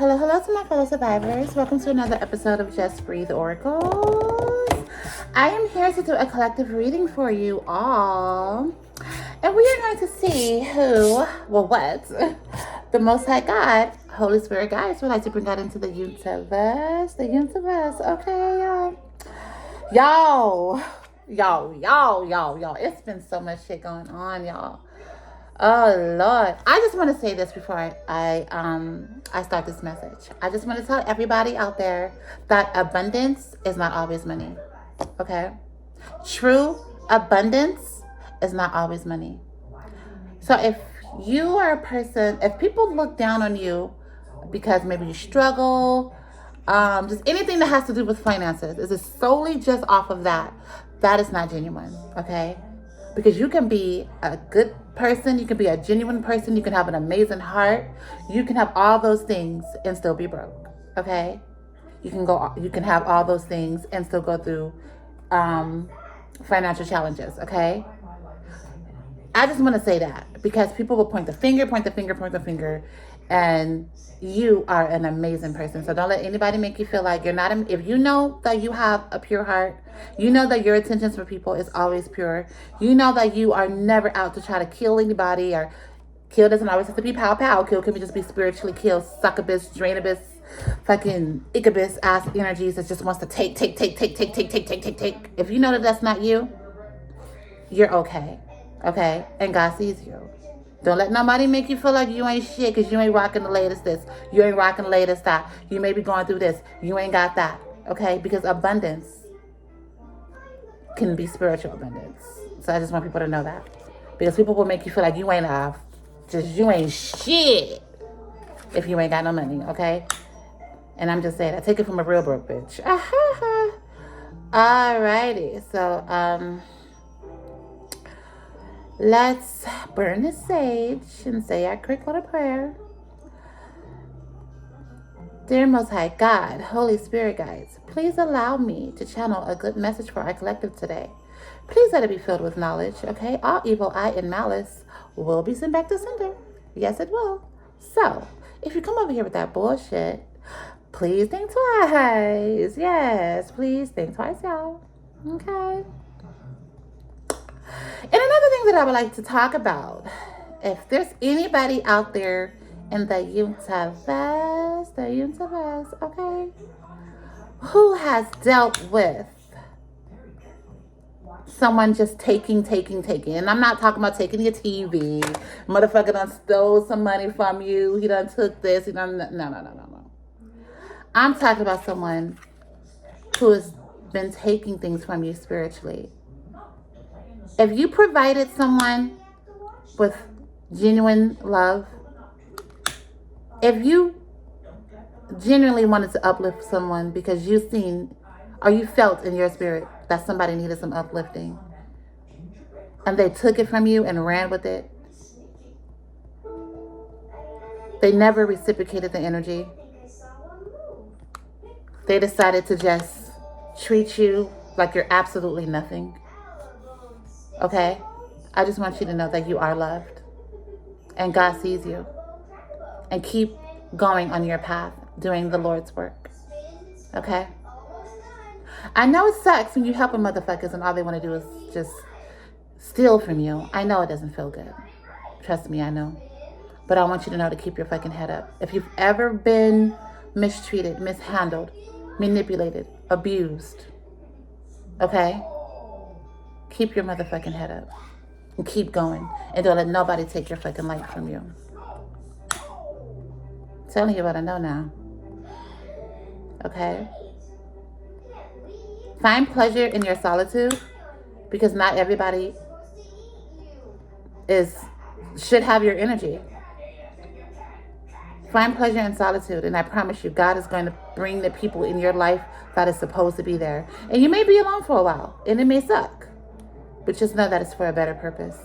Hello, hello to my fellow survivors. Welcome to another episode of Just Breathe Oracles. I am here to do a collective reading for you all. And we are going to see what the Most High God, Holy Spirit guides would like to bring out into the universe. The universe, okay, y'all. Y'all. It's been so much shit going on, y'all. Oh Lord, I just want to say this before I start this message. I just want to tell everybody out there that abundance is not always money. Okay, true abundance is not always money. So if you are a person, if people look down on you because maybe you struggle, just anything that has to do with finances, is it solely just off of that? That is not genuine. Okay. Because you can be a good person, you can be a genuine person, you can have an amazing heart, you can have all those things and still be broke. Okay? You can have all those things and still go through financial challenges. Okay? I just want to say that because people will point the finger, and you are an amazing person. So don't let anybody make you feel like you're not. If you know that you have a pure heart, you know that your intentions for people is always pure. You know that you are never out to try to kill anybody, or kill doesn't always have to be pow. Kill can just be spiritually kill, succubus, drainabus, fucking incubus ass energies that just wants to take. If you know that that's not you, you're okay. Okay? And God sees you. Don't let nobody make you feel like you ain't shit because you ain't rocking the latest this. You ain't rocking the latest that. You may be going through this. You ain't got that. Okay? Because abundance can be spiritual abundance. So I just want people to know that. Because people will make you feel like you ain't you ain't shit if you ain't got no money. Okay? And I'm just saying, I take it from a real broke bitch. Alrighty. So, let's burn the sage and say our quick little prayer. Dear Most High God, Holy Spirit guides, please allow me to channel a good message for our collective today. Please let it be filled with knowledge, okay? All evil, eye, and malice will be sent back to sender. Yes, it will. So, if you come over here with that bullshit, please think twice. Yes, please think twice, y'all. Okay? And another thing that I would like to talk about, if there's anybody out there in the universe, okay, who has dealt with someone just taking. And I'm not talking about taking your TV. Motherfucker done stole some money from you. He done took this. No. I'm talking about someone who has been taking things from you spiritually. If you provided someone with genuine love, if you genuinely wanted to uplift someone because you've seen or you felt in your spirit that somebody needed some uplifting, and they took it from you and ran with it, they never reciprocated the energy. They decided to just treat you like you're absolutely nothing. Okay? I just want you to know that you are loved. And God sees you. And keep going on your path, doing the Lord's work. Okay? I know it sucks when you help motherfuckers and all they want to do is just steal from you. I know it doesn't feel good. Trust me, I know. But I want you to know to keep your fucking head up. If you've ever been mistreated, mishandled, manipulated, abused, okay? Keep your motherfucking head up and keep going, and don't let nobody take your fucking light from you. I'm telling you what I know now. Okay? Find pleasure in your solitude, because not everybody should have your energy. Find pleasure in solitude, and I promise you, God is going to bring the people in your life that is supposed to be there. And you may be alone for a while, and it may suck. But just know that it's for a better purpose.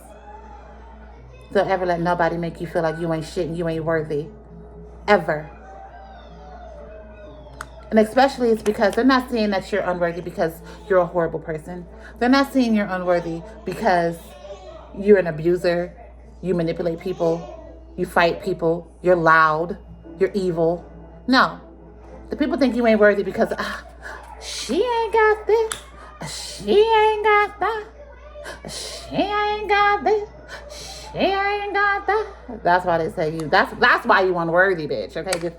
Don't ever let nobody make you feel like you ain't shit and you ain't worthy. Ever. And especially it's because they're not saying that you're unworthy because you're a horrible person. They're not saying you're unworthy because you're an abuser, you manipulate people, you fight people, you're loud, you're evil. No. The people think you ain't worthy because she ain't got this. She ain't got that. She ain't got this. She ain't got that. That's why they say you. That's why you unworthy, bitch. Okay, just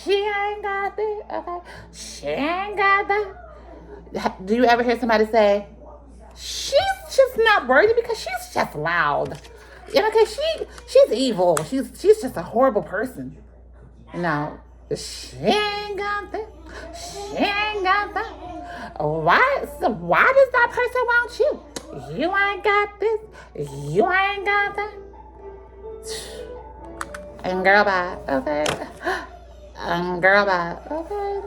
she ain't got this. Okay, she ain't got that. Do you ever hear somebody say she's just not worthy because she's just loud? Okay, she's evil. She's just a horrible person. No, she ain't got that. She ain't got that. Why does that person want you? You ain't got this. You ain't got that. And girl, bye. Okay. And girl, bye. Okay.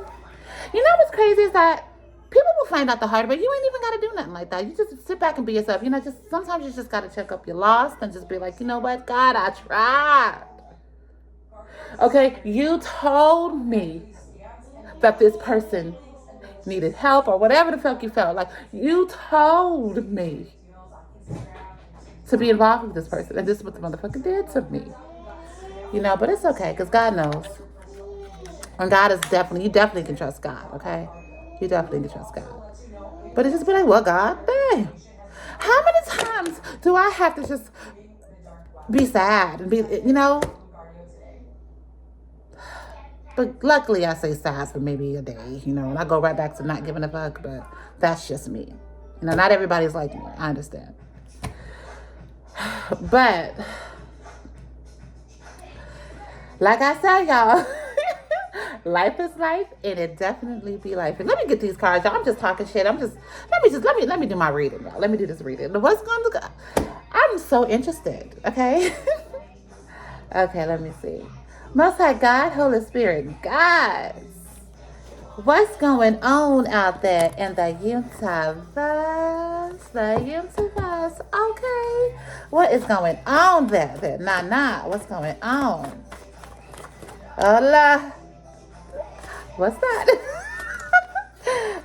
You know what's crazy is that people will find out the hard way. You ain't even got to do nothing like that. You just sit back and be yourself. Just sometimes you just got to check up your loss and just be like, you know what, God, I tried. Okay, you told me that this person needed help or whatever the fuck you felt. Like, you told me to be involved with this person. And this is what the motherfucker did to me. But it's okay because God knows. And God is you definitely can trust God, okay? You definitely can trust God. But it just be like, well, God, damn. How many times do I have to just be sad and be, But luckily I say sad for maybe a day, and I go right back to not giving a fuck, but that's just me. Not everybody's like me. I understand. But, like I said, y'all, life is life, and it definitely be life. And let me get these cards, y'all. I'm just talking shit. Let me do my reading, y'all. Let me do this reading. What's going to go? I'm so interested, okay? Okay, let me see. Most High God, Holy Spirit, guys, what's going on out there in the universe? Okay. What is going on there? Nah, what's going on? Hola. What's that?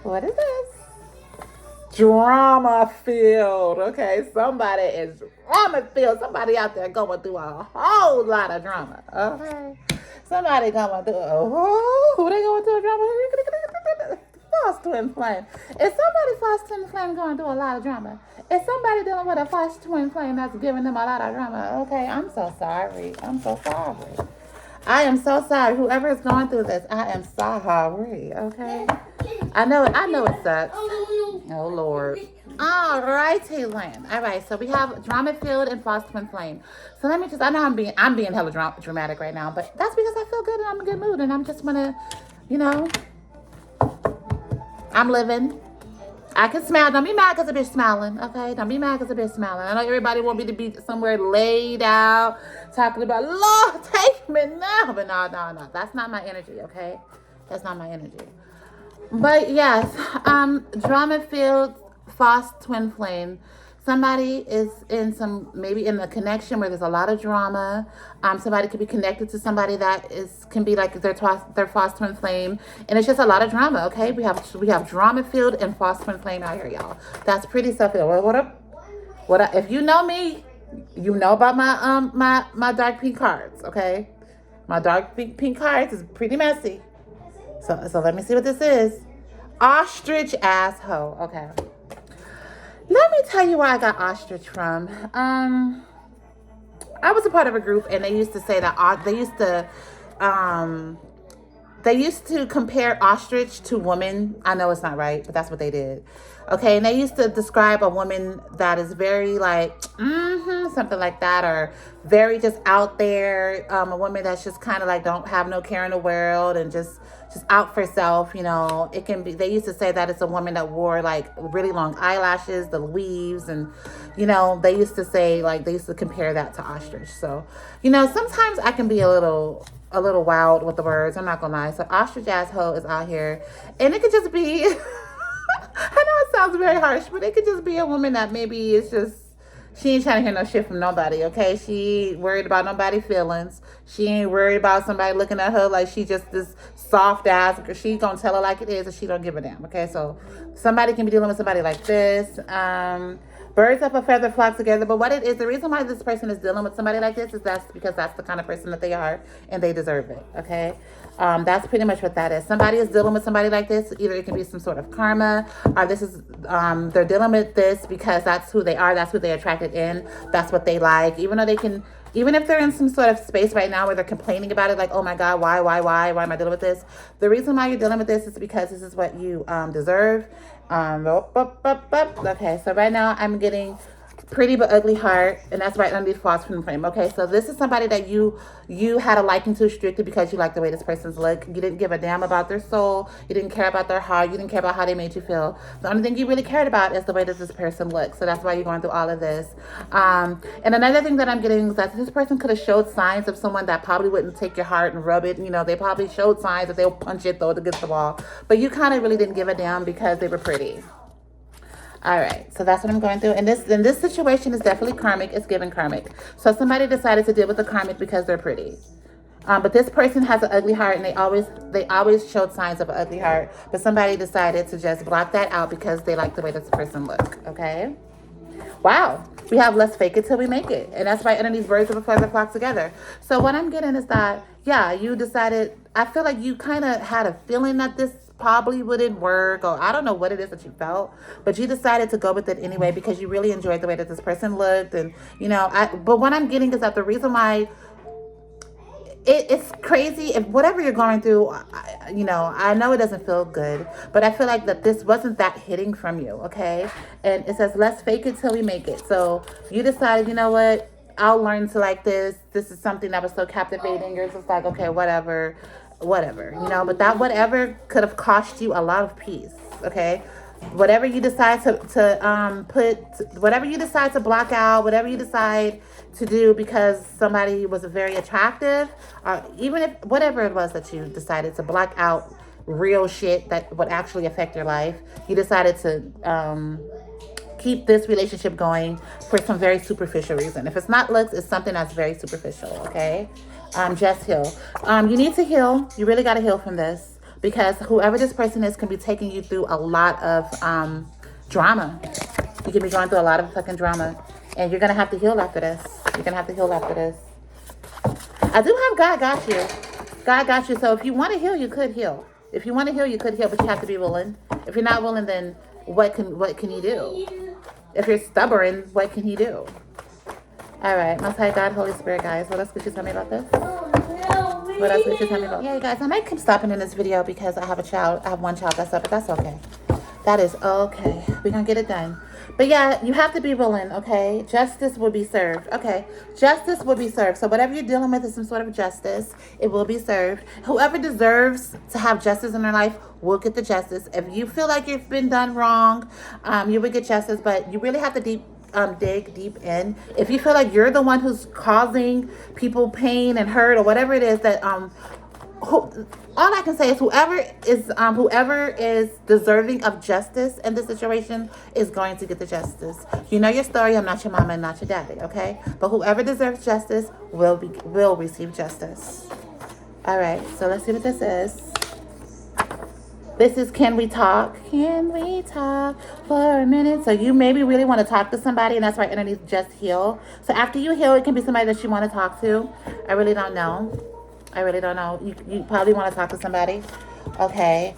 What is this? Drama filled. Okay, somebody is drama filled. Somebody out there going through a whole lot of drama. Okay, somebody going through who they going through a drama? False twin flame. Is somebody false twin flame going through a lot of drama? Is somebody dealing with a false twin flame that's giving them a lot of drama? Okay, I'm so sorry. I am so sorry. Whoever is going through this, I am sorry. Okay. I know it sucks. Oh Lord. All right, Taylor. All right, so we have drama filled and false twin flame. So let me I know I'm being hella dramatic right now, but that's because I feel good and I'm in a good mood and I'm just wanna, I'm living. I can smile. Don't be mad because a bitch smiling, okay? Don't be mad because a bitch smiling. I know everybody want me to be somewhere laid out, talking about, Lord, take me now. But no. That's not my energy, okay? That's not my energy. But yes, drama-filled false twin flame. Somebody is maybe in a connection where there's a lot of drama. Somebody could be connected to somebody that can be like their false twin flame, and it's just a lot of drama. Okay, we have drama filled and false twin flame out here, y'all. That's pretty stuff. What up? If you know me, you know about my dark pink cards. Okay, my dark pink cards is pretty messy. So let me see what this is. Ostrich asshole. Okay. Let me tell you where I got ostrich from. I was a part of a group, and they used to say that they used to compare ostrich to woman. I know it's not right, but that's what they did. Okay, and they used to describe a woman that is very like, something like that, or very just out there. A woman that's just kind of like don't have no care in the world and just out for self. It can be. They used to say that it's a woman that wore like really long eyelashes, the weaves, and they used to say they used to compare that to ostrich. So sometimes I can be a little wild with the words. I'm not gonna lie. So ostrich asshole is out here, and it could just be. I know it sounds very harsh, but it could just be a woman that maybe it's just she ain't trying to hear no shit from nobody, okay? She ain't worried about nobody's feelings. She ain't worried about somebody looking at her like she just this soft ass, because she gonna tell her like it is and she don't give a damn, okay? So somebody can be dealing with somebody like this. Birds of a feather flock together. But what it is, the reason why this person is dealing with somebody like this is that's because that's the kind of person that they are and they deserve it. Okay. That's pretty much what that is. Somebody is dealing with somebody like this. Either it can be some sort of karma, or this is they're dealing with this because that's who they are. That's who they attracted in. That's what they like. Even though they can, even if they're in some sort of space right now where they're complaining about it, like, oh my God, why am I dealing with this? The reason why you're dealing with this is because this is what you deserve. Okay, so right now I'm getting pretty but ugly heart, and that's right underneath false twin flame. Okay, so this is somebody that you had a liking to strictly because you like the way this person's look. You didn't give a damn about their soul. You didn't care about their heart. You didn't care about how they made you feel. The only thing you really cared about is the way that this person looks. So that's why you're going through all of this. And another thing that I'm getting is that this person could have showed signs of someone that probably wouldn't take your heart and rub it. You know, they probably showed signs that they'll punch it, throw it against the wall. But you kind of really didn't give a damn because they were pretty. All right, so that's what I'm going through. And this situation is definitely karmic. It's given karmic. So somebody decided to deal with the karmic because they're pretty. But this person has an ugly heart, and they always showed signs of an ugly heart. But somebody decided to just block that out because they like the way this person look. Okay. Wow. We have let's fake it till we make it. And that's right under these birds of a feather flock together. So what I'm getting is that, yeah, you decided, I feel like you kind of had a feeling that this probably wouldn't work, or I don't know what it is that you felt, but you decided to go with it anyway because you really enjoyed the way that this person looked. And you know, but what I'm getting is that the reason why it's crazy, if whatever you're going through, you know, I know it doesn't feel good, but I feel like that this wasn't that hitting from you. Okay. And it says let's fake it till we make it. So you decided, you know what, I'll learn to like this is something that was so captivating. You're just like, okay, whatever, you know, but that whatever could have cost you a lot of peace. Okay. Whatever you decide to whatever you decide to block out, whatever you decide to do because somebody was very attractive, even if whatever it was that you decided to block out real shit that would actually affect your life, you decided to keep this relationship going for some very superficial reason. If it's not looks, it's something that's very superficial. Okay. Just heal. You need to heal. You really got to heal from this because whoever this person is can be taking you through a lot of drama. You can be going through a lot of fucking drama, and you're gonna have to heal after this. You're gonna have to heal after this. I do have God got you. God got you. So if you want to heal, you could heal. If you want to heal, you could heal, but you have to be willing. If you're not willing, then what can you do? If you're stubborn, what can you do? All right, Most High God, Holy Spirit, guys. What else could you tell me about this? What else could you tell me about? Yeah, you guys, I might keep stopping in this video because I have a child. I have one child that's up, but that's okay. That is okay. We're going to get it done. But yeah, you have to be willing, okay? Justice will be served. Okay, justice will be served. So whatever you're dealing with is some sort of justice. It will be served. Whoever deserves to have justice in their life will get the justice. If you feel like you've been done wrong, you will get justice. But you really have to dig deep in. If you feel like you're the one who's causing people pain and hurt or whatever it is that all I can say is whoever is deserving of justice in this situation is going to get the justice. You know your story. I'm not your mama and not your daddy, okay? But whoever deserves justice will receive justice. All right, so let's see what this is. This is Can We Talk? Can we talk for a minute? So you maybe really want to talk to somebody, and that's why underneath just heal. So after you heal, it can be somebody that you want to talk to. I really don't know. You probably want to talk to somebody. Okay.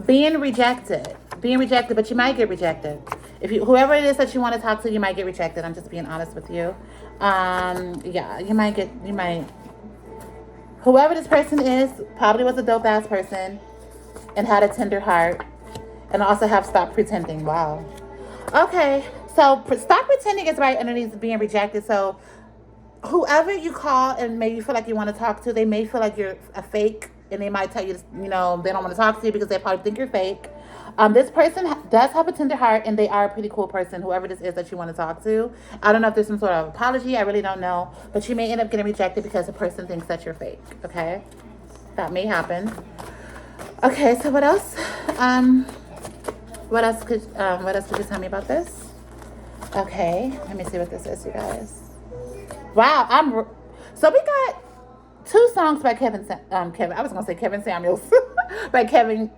Being rejected, but you might get rejected. Whoever it is that you want to talk to, you might get rejected. I'm just being honest with you. Yeah, you might. Whoever this person is probably was a dope ass person and had a tender heart, and also have stopped pretending. Wow. Okay, so stop pretending is right underneath being rejected. So whoever you call and maybe you feel like you want to talk to, they may feel like you're a fake, and they might tell you, you know, they don't want to talk to you because they probably think you're fake. This person does have a tender heart, and they are a pretty cool person, whoever this is that you want to talk to. I don't know if there's some sort of apology. I really don't know. But you may end up getting rejected because the person thinks that you're fake. Okay? That may happen. Okay, so what else? What else could you tell me about this? Okay, let me see what this is, you guys. Wow, so we got 2 songs by Kevin. I was gonna say Kevin Samuels, by Kevin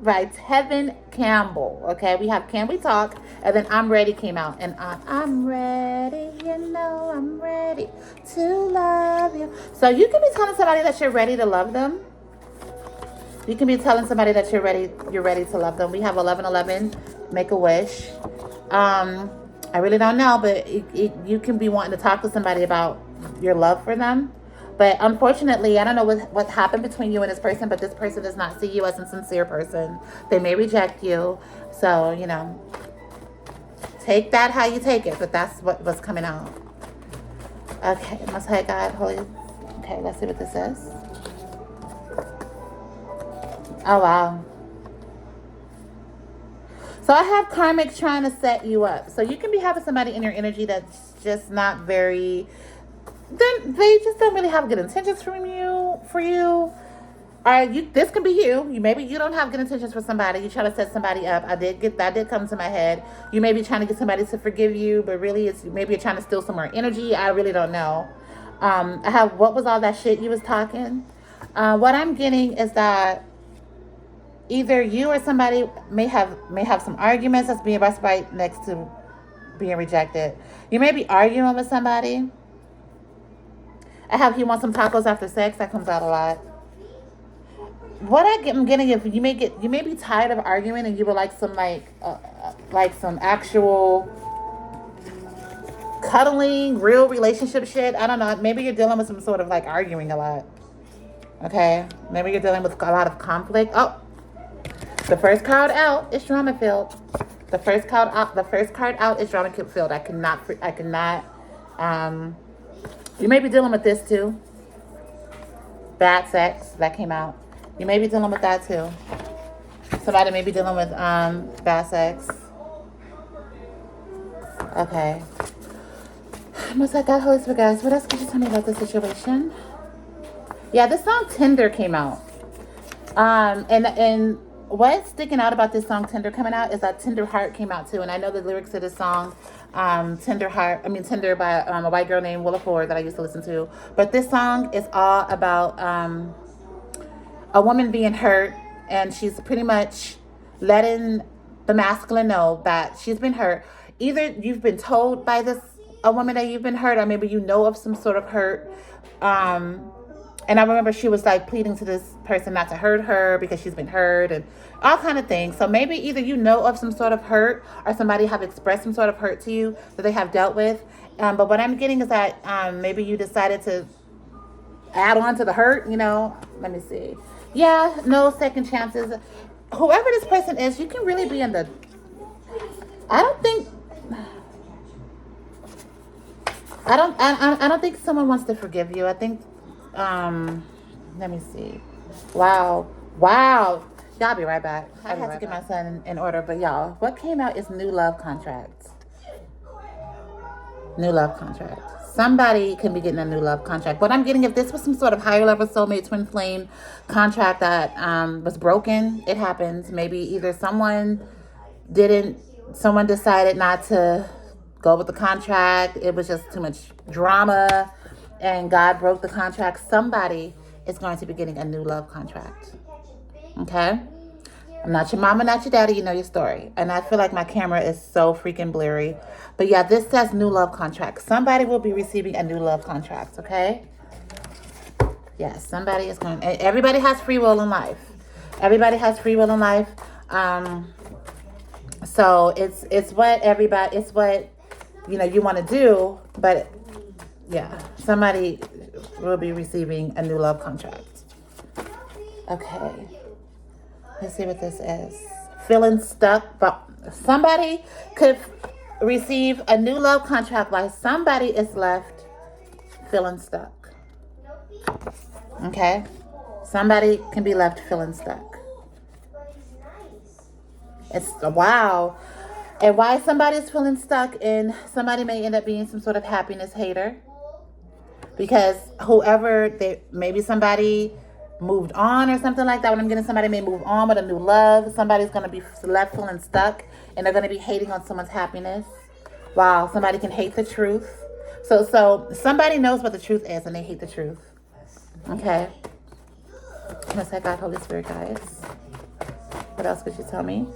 by Tevin Campbell. Okay, we have Can We Talk, and then I'm Ready came out, and I'm ready, you know, I'm ready to love you. So you can be telling somebody that you're ready to love them. You can be telling somebody that you're ready to love them. We have 1111, Make a Wish. I really don't know, but you can be wanting to talk to somebody about your love for them. But unfortunately, I don't know what happened between you and this person, but this person does not see you as a sincere person. They may reject you. So, you know, take that how you take it, but that's what's coming out. Okay, Most High God, Holy. Okay, let's see what this is. Oh, wow. So I have karmic trying to set you up. So you can be having somebody in your energy that's just not very, they just don't really have good intentions for you. This can be you. Maybe you don't have good intentions for somebody. You try to set somebody up. That did come to my head. You may be trying to get somebody to forgive you, but really maybe you're trying to steal some more energy. I really don't know. I have, what was all that shit you was talking? What I'm getting is that either you or somebody may have some arguments. That's being right next to being rejected. You may be arguing with somebody. I have you want some tacos after sex. That comes out a lot. What I'm getting is you may be tired of arguing, and you would like some some actual cuddling, real relationship shit. I don't know. Maybe you're dealing with some sort of like arguing a lot. Okay, maybe you're dealing with a lot of conflict. Oh. The first card out is drama filled. The first card out is drama filled. I cannot. You may be dealing with this too. Bad sex that came out. You may be dealing with that too. Somebody may be dealing with bad sex. Okay. Most like God, Holy Spirit, guys. What else could you tell me about this situation? Yeah, this song Tender came out. And what's sticking out about this song Tender coming out is that Tender Heart came out too. And I know the lyrics of this song, Tender by a white girl named Willa Ford that I used to listen to. But this song is all about a woman being hurt, and she's pretty much letting the masculine know that she's been hurt. Either you've been told by a woman that you've been hurt, or maybe you know of some sort of hurt. And I remember she was like pleading to this person not to hurt her because she's been hurt and all kind of things. So maybe either you know of some sort of hurt, or somebody have expressed some sort of hurt to you that they have dealt with. But what I'm getting is that maybe you decided to add on to the hurt, you know. Let me see. Yeah, no second chances. Whoever this person is, you can really be in the... I don't think someone wants to forgive you. I think let me see. Wow. Y'all be right back. I had to get my son in order, but y'all, what came out is new love contract. New love contract. Somebody can be getting a new love contract. What I'm getting, if this was some sort of higher level soulmate twin flame contract that was broken, it happens. Maybe either someone decided not to go with the contract. It was just too much drama, and God broke the contract. Somebody is going to be getting a new love contract. Okay? I'm not your mama, not your daddy. You know your story. And I feel like my camera is so freaking blurry. But yeah, this says new love contract. Somebody will be receiving a new love contract. Okay? Yes, somebody is going. Everybody has free will in life. Everybody has free will in life. So it's what you want to do. But yeah, somebody will be receiving a new love contract. Okay. Let's see what this is. Feeling stuck. But somebody could receive a new love contract while somebody is left feeling stuck. Okay? Somebody can be left feeling stuck. It's wow. And why somebody's feeling stuck, and somebody may end up being some sort of happiness hater. Because maybe somebody moved on or something like that. When I'm getting, somebody may move on with a new love. Somebody's going to be left feeling stuck, and they're going to be hating on someone's happiness. Wow, somebody can hate the truth. So somebody knows what the truth is, and they hate the truth. Okay. Let's say God, Holy Spirit, guys. What else could you tell me?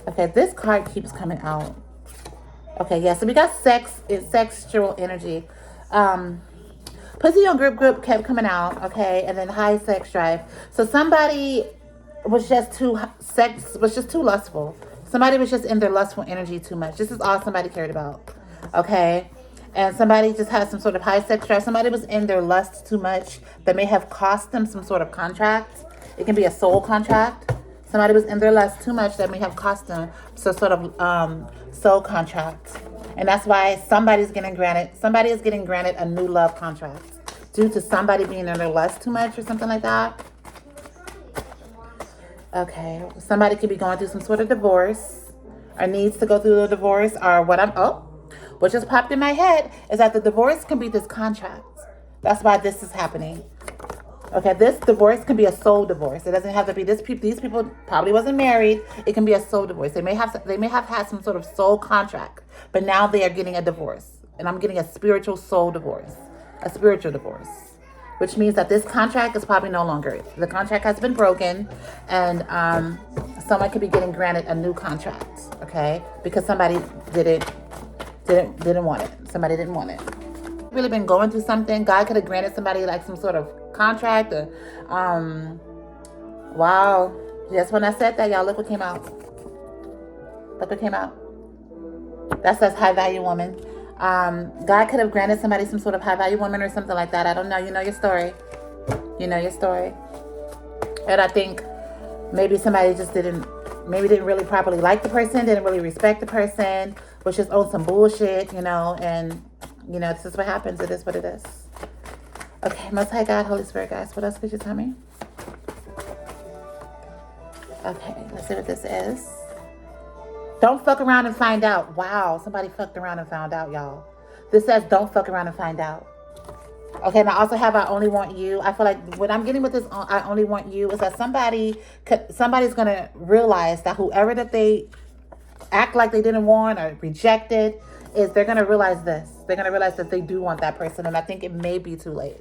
Okay, this card keeps coming out. Okay, yeah, so we got sex, it's sexual energy. Pussy on group kept coming out, okay, and then high sex drive. So somebody was just too lustful. Somebody was just in their lustful energy too much. This is all somebody cared about, okay? And somebody just had some sort of high sex drive. Somebody was in their lust too much that may have cost them some sort of contract. It can be a soul contract. Somebody was in their lust too much that may have cost them some sort of soul contract. And that's why somebody is getting granted a new love contract due to somebody being in their lust too much or something like that. Okay, somebody could be going through some sort of divorce or needs to go through a divorce, or what just popped in my head is that the divorce can be this contract. That's why this is happening. Okay, this divorce can be a soul divorce. It doesn't have to be these people probably wasn't married. It can be a soul divorce. They may have had some sort of soul contract, but now they are getting a divorce. And I'm getting a spiritual soul divorce. A spiritual divorce. Which means that this contract is probably no longer. The contract has been broken, and someone could be getting granted a new contract, okay? Because somebody didn't want it. Somebody didn't want it. Really been going through something. God could have granted somebody like some sort of contract or wow. Just when I said that, y'all, look what came out. Look what came out. That says high value woman. God could have granted somebody some sort of high value woman or something like that. I don't know. You know your story. You know your story. And I think maybe somebody just didn't really properly like the person, didn't really respect the person, was just on some bullshit, and this is what happens. It is what it is. Okay, Most High God, Holy Spirit, guys. What else could you tell me? Okay, let's see what this is. Don't fuck around and find out. Wow, somebody fucked around and found out, y'all. This says don't fuck around and find out. Okay, and I also have I only want you. I feel like what I'm getting with this I only want you is that somebody's going to realize that whoever that they act like they didn't want or rejected, they're going to realize this. They're going to realize that they do want that person, and I think it may be too late.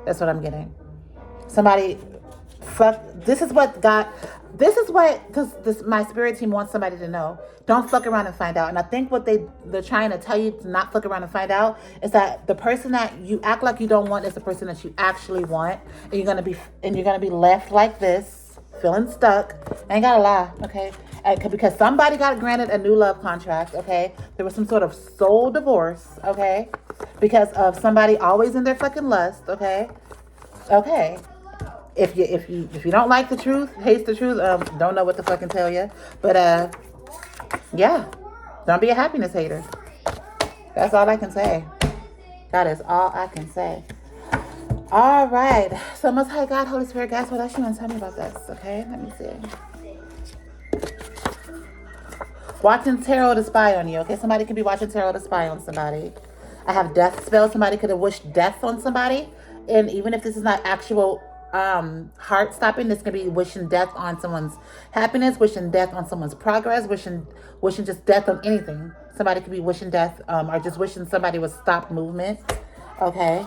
That's what I'm getting. Somebody this is what my spirit team wants somebody to know. Don't fuck around and find out. And I think what they're trying to tell you to not fuck around and find out is that the person that you act like you don't want is the person that you actually want, and you're gonna be left like this, feeling stuck. I ain't gotta lie, okay? Because somebody got granted a new love contract, okay? There was some sort of soul divorce, okay? Because of somebody always in their fucking lust, okay? Okay. If you don't like the truth, hates the truth, don't know what to fucking tell you. But yeah, don't be a happiness hater. That's all I can say. That is all I can say. All right. So Most High God, Holy Spirit, guys, what else you want to tell me about this? Okay, let me see. Watching tarot to spy on you. Okay, somebody could be watching tarot to spy on somebody. I have death spell. Somebody could have wished death on somebody, and even if this is not actual heart stopping, this can be wishing death on someone's happiness, wishing death on someone's progress, wishing just death on anything. Somebody could be wishing death or just wishing somebody would stop movement. Okay,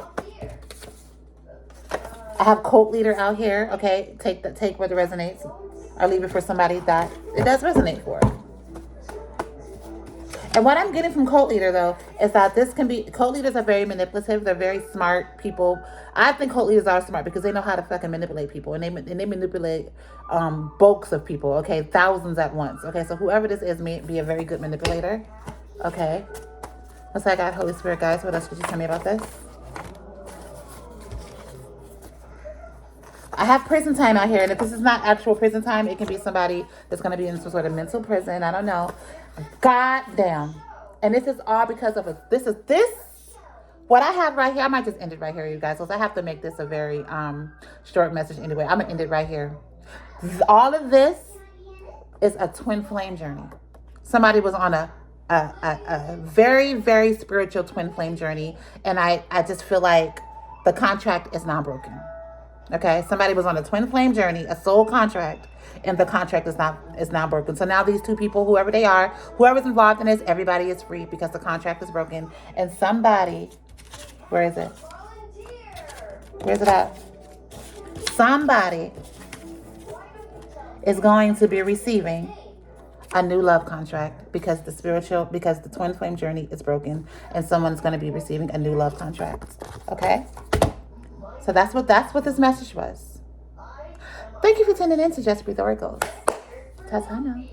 I have cult leader out here. Okay, take what it resonates. I'll leave it for somebody that it does resonate for. And what I'm getting from cult leader, though, is that cult leaders are very manipulative. They're very smart people. I think cult leaders are smart because they know how to fucking manipulate people. And they manipulate bulks of people, okay? Thousands at once, okay? So whoever this is may be a very good manipulator, okay? What's that, God, Holy Spirit, guys? What else could you tell me about this? I have prison time out here, and if this is not actual prison time, it can be somebody that's going to be in some sort of mental prison. I don't know. God damn. And this is all because of what I have right here. I might just end it right here, you guys, because I have to make this a very short message anyway. I'm going to end it right here. All of this is a twin flame journey. Somebody was on a very, very spiritual twin flame journey, and I just feel like the contract is now broken. Okay, somebody was on a twin flame journey, a soul contract, and the contract is now broken. So now these two people, whoever they are, whoever's involved in this, everybody is free because the contract is broken. And somebody, where is it? Where's it at? Somebody is going to be receiving a new love contract because the twin flame journey is broken and someone's going to be receiving a new love contract. Okay? So that's what this message was. Thank you for tuning in to Just Breathe Oracles. Tatana.